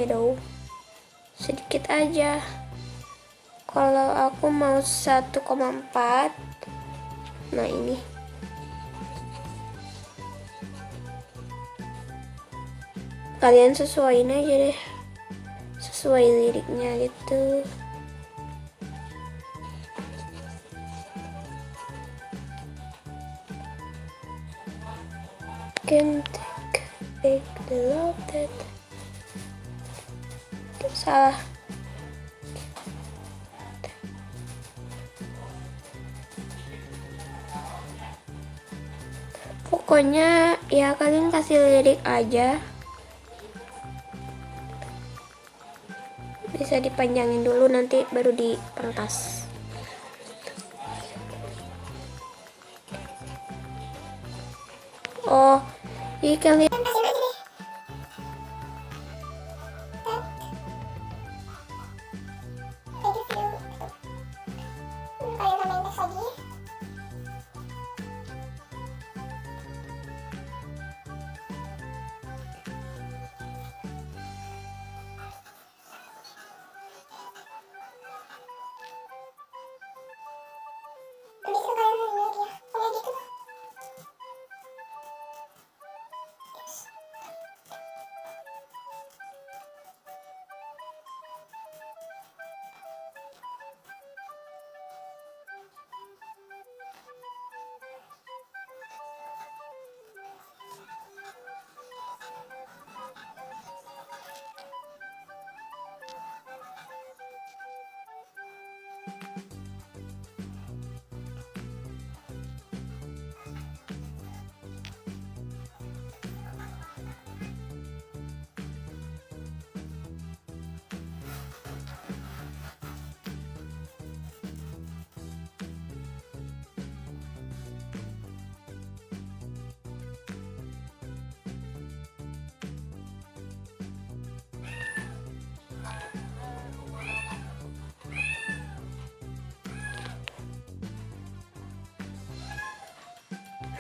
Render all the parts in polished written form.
Shadow sedikit aja. Kalau aku mau 1,4, nah ini kalian sesuaiin aja deh, sesuai liriknya gitu. Can take the love that salah. Pokoknya ya kalian kasih lirik aja, bisa dipanjangin dulu nanti baru dipangkas. Oh, jadi kalian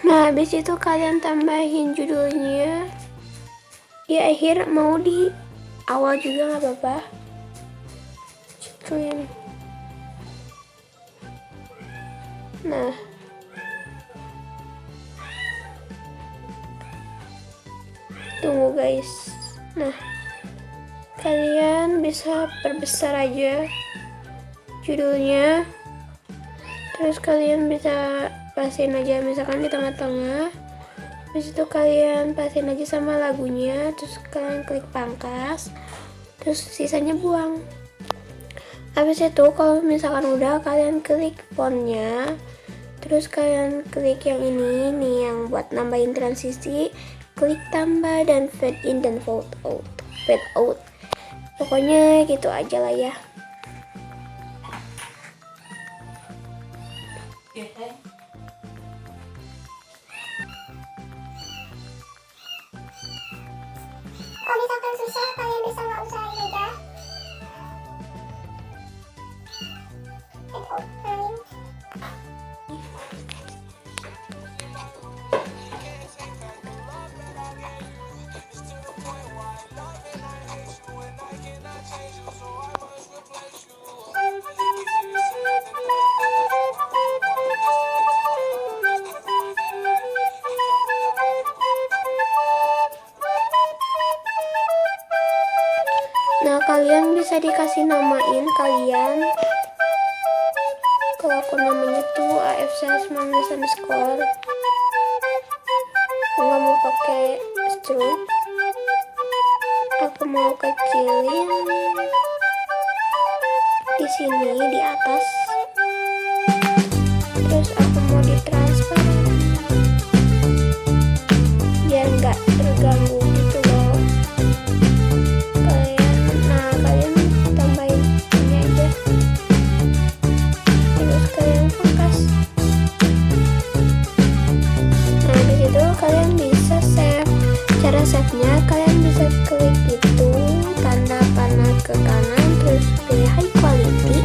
nah habis itu kalian tambahin judulnya di akhir, mau di awal juga nggak apa-apa. Cukupin. Nah tunggu guys, nah kalian bisa perbesar aja judulnya, terus kalian bisa pasin aja misalkan di tengah-tengah. Habis itu kalian pasin aja sama lagunya, terus kalian klik pangkas, terus sisanya buang. Habis itu kalau misalkan udah, kalian klik fontnya, terus kalian klik yang ini nih yang buat nambahin transisi, klik tambah dan fade in dan fade out. Pokoknya gitu aja lah ya. Kalau misalkan susah, kalian bisa nggak usah juga. Nah kalian bisa dikasih namain kalian. Kalau aku namanya tuh AFC19 underscore, nggak mau pakai stroke, aku mau kecilin di sini di atas, terus aku mau ditransfer biar nggak terganggu gitu loh. Kalian tambahin ini aja, terus kalian pangkas. Nah disitu kalian bisa save. Cara save-nya kalian bisa klik itu tanda panah ke kanan, terus pilih high quality,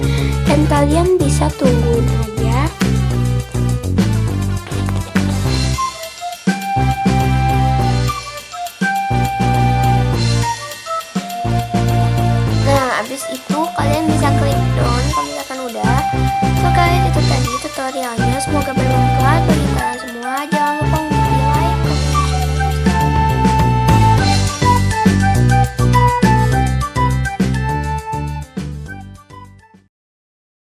dan kalian bisa tungguin aja. habis itu kalian bisa klik done kalau misalkan udah. So guys, itu tadi tutorialnya, semoga bermanfaat bagi kalian semua. Jangan lupa untuk